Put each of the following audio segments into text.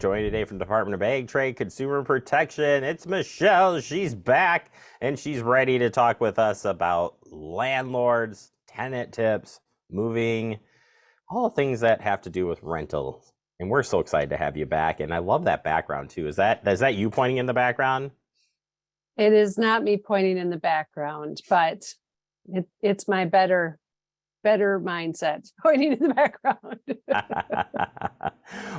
joined today from the Department of Ag Trade Consumer Protection. It's Michelle. She's back and she's ready to talk with us about landlords, tenant tips, moving, all things that have to do with rentals. And we're so excited to have you back. And I love that background too. Is that you pointing in the background? It is not me pointing in the background, but it's my better mindset pointing in the background.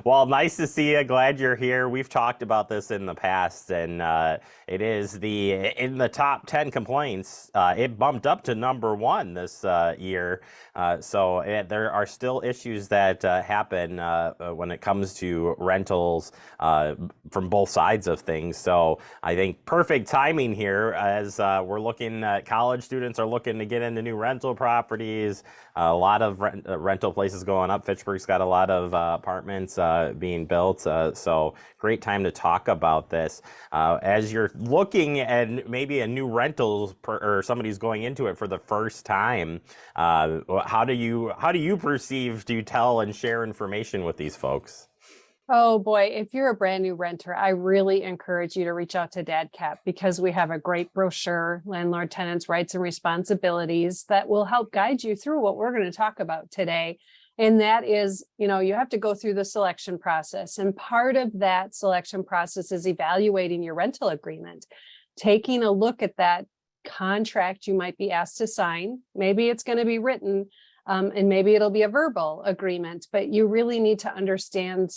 Well, nice to see you. Glad you're here. We've talked about this in the past, and it is in the top 10 complaints. It bumped up to #1 this year. So there are still issues that happen when it comes to rentals from both sides of things. So I think perfect timing here as we're looking at college students are looking to get into new rental properties. A lot of rental places going up. Fitchburg's got a lot of apartments being built. So great time to talk about this. As you're looking at maybe a new rental or somebody's going into it for the first time, how do you perceive, do you tell and share information with these folks? Oh boy, if you're a brand new renter, I really encourage you to reach out to DATCP because we have a great brochure, Landlord Tenants Rights and Responsibilities, that will help guide you through what we're going to talk about today. And that is, you have to go through the selection process. And part of that selection process is evaluating your rental agreement, taking a look at that contract you might be asked to sign. Maybe it's going to be written. And maybe it'll be a verbal agreement, but you really need to understand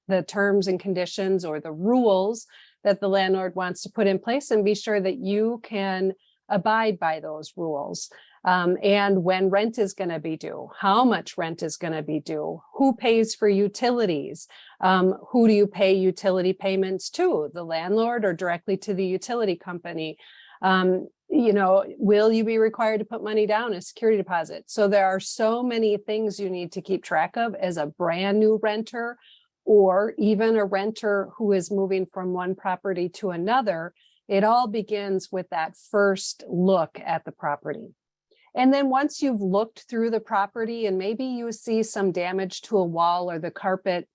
the terms and conditions or the rules that the landlord wants to put in place and be sure that you can abide by those rules. And when rent is going to be due, how much rent is going to be due, who pays for utilities, who do you pay utility payments to, the landlord or directly to the utility company? Will you be required to put money down, a security deposit? So there are so many things you need to keep track of as a brand new renter, or even a renter who is moving from one property to another. It all begins with that first look at the property. And then once you've looked through the property and maybe you see some damage to a wall or the carpet,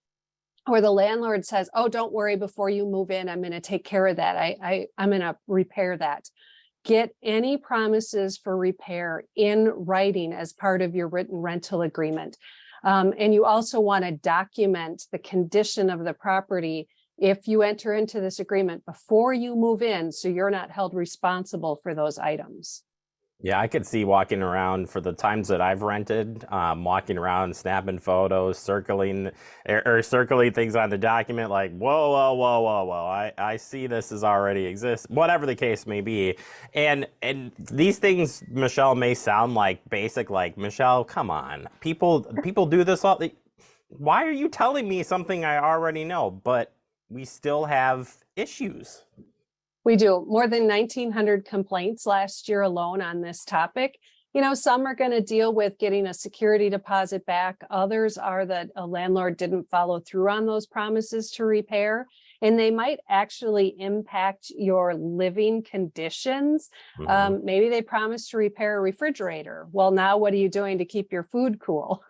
or the landlord says, oh, don't worry, before you move in, I'm going to take care of that. I'm going to repair that. Get any promises for repair in writing as part of your written rental agreement. And you also want to document the condition of the property if you enter into this agreement before you move in, so you're not held responsible for those items. Yeah, I could see walking around for the times that I've rented, walking around, snapping photos, circling things on the document like, whoa. I see this as already exists, whatever the case may be. And these things, Michelle, may sound like basic, like, Michelle, come on. People do this all. Why are you telling me something I already know? But we still have issues. We do more than 1,900 complaints last year alone on this topic. Some are going to deal with getting a security deposit back. Others are that a landlord didn't follow through on those promises to repair, and they might actually impact your living conditions. Mm-hmm. Maybe they promised to repair a refrigerator. Well, now what are you doing to keep your food cool?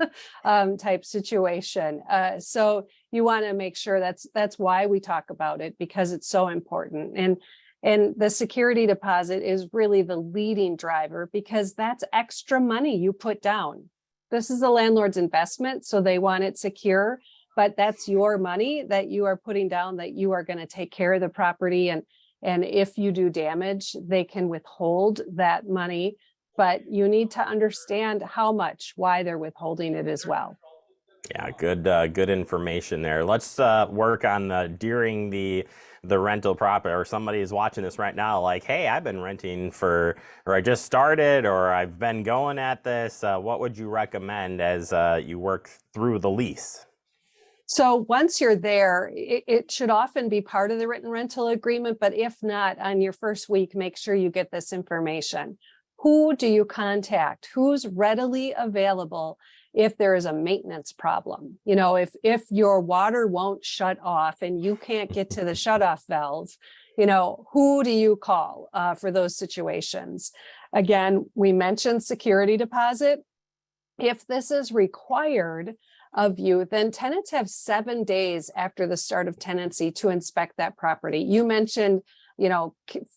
Type situation. So you want to make sure that's why we talk about it, because it's so important. And the security deposit is really the leading driver because that's extra money you put down. This is the landlord's investment, so they want it secure, but that's your money that you are putting down, that you are going to take care of the property. And if you do damage, they can withhold that money, but you need to understand how much, why they're withholding it as well. Yeah, good information there. Let's work on during the rental property, or somebody is watching this right now like, hey, I've been renting or I just started, or I've been going at this. What would you recommend as you work through the lease? So once you're there, it should often be part of the written rental agreement, but if not, on your first week, make sure you get this information. Who do you contact? Who's readily available if there is a maintenance problem? If your water won't shut off and you can't get to the shutoff valve, who do you call for those situations? Again, we mentioned security deposit. If this is required of you, then tenants have 7 days after the start of tenancy to inspect that property. You mentioned,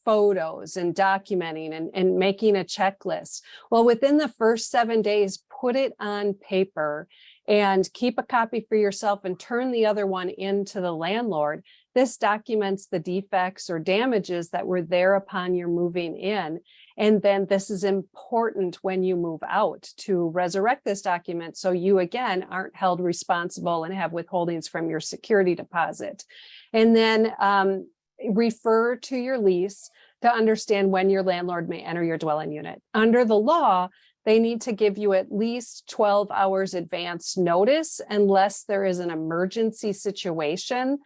photos and documenting and making a checklist. Well, within the first 7 days, put it on paper and keep a copy for yourself and turn the other one into the landlord. This documents the defects or damages that were there upon your moving in. And then this is important when you move out to resurrect this document so you again aren't held responsible and have withholdings from your security deposit. And then refer to your lease to understand when your landlord may enter your dwelling unit. Under the law, they need to give you at least 12 hours advance notice unless there is an emergency situation.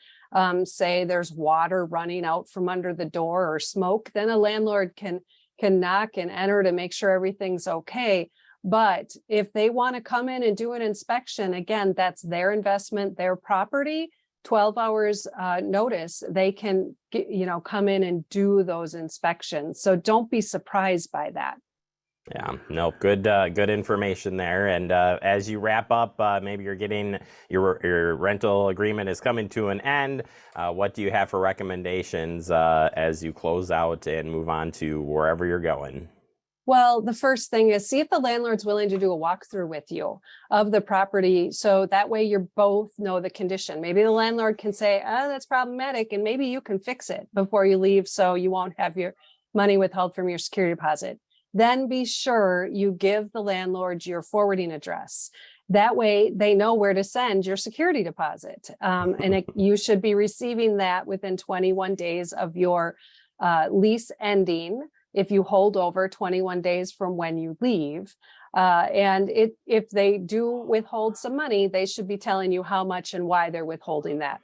Say there's water running out from under the door or smoke, then a landlord can knock and enter to make sure everything's okay. But if they want to come in and do an inspection, again, that's their investment, their property. 12 hours notice, they can come in and do those inspections. So don't be surprised by that. Yeah, no, good information there. And as you wrap up, maybe you're getting your rental agreement is coming to an end. What do you have for recommendations as you close out and move on to wherever you're going? Well, the first thing is see if the landlord's willing to do a walkthrough with you of the property. So that way you both know the condition. Maybe the landlord can say, oh, that's problematic. And maybe you can fix it before you leave so you won't have your money withheld from your security deposit. Then be sure you give the landlord your forwarding address. That way they know where to send your security deposit. You should be receiving that within 21 days of your lease ending. If you hold over 21 days from when you leave. If they do withhold some money, they should be telling you how much and why they're withholding that.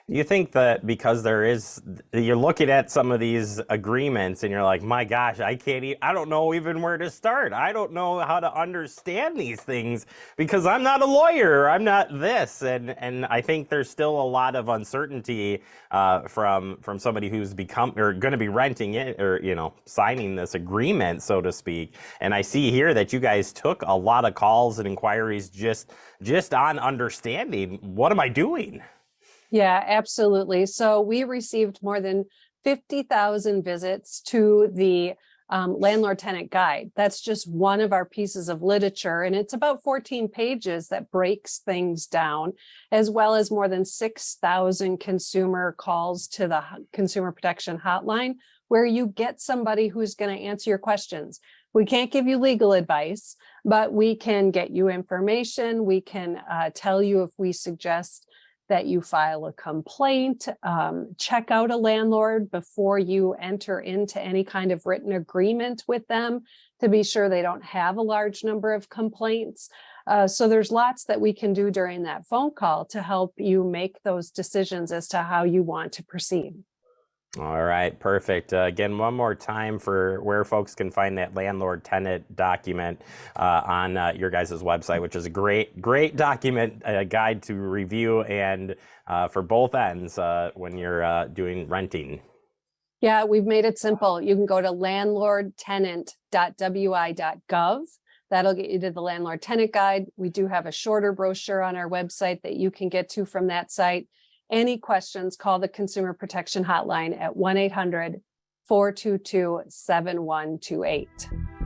You think that because you're looking at some of these agreements and you're like, my gosh, I don't know even where to start. I don't know how to understand these things because I'm not a lawyer. I'm not this. And I think there's still a lot of uncertainty from somebody who's become or going to be renting it or, signing this agreement, so to speak. And I see here that you guys took a lot of calls and inquiries just on understanding, what am I doing? Yeah, absolutely. So we received more than 50,000 visits to the Landlord Tenant Guide. That's just one of our pieces of literature, and it's about 14 pages that breaks things down, as well as more than 6,000 consumer calls to the Consumer Protection Hotline, where you get somebody who's going to answer your questions. We can't give you legal advice, but we can get you information. We can tell you if we suggest that you file a complaint, check out a landlord before you enter into any kind of written agreement with them to be sure they don't have a large number of complaints. So there's lots that we can do during that phone call to help you make those decisions as to how you want to proceed. All right, perfect. Again, one more time for where folks can find that landlord tenant document on your guys' website, which is a great document, a guide to review and for both ends when you're doing renting. Yeah, we've made it simple. You can go to LandlordTenant.wi.gov. That'll get you to the Landlord Tenant Guide. We do have a shorter brochure on our website that you can get to from that site. Any questions, call the Consumer Protection Hotline at 1-800-422-7128.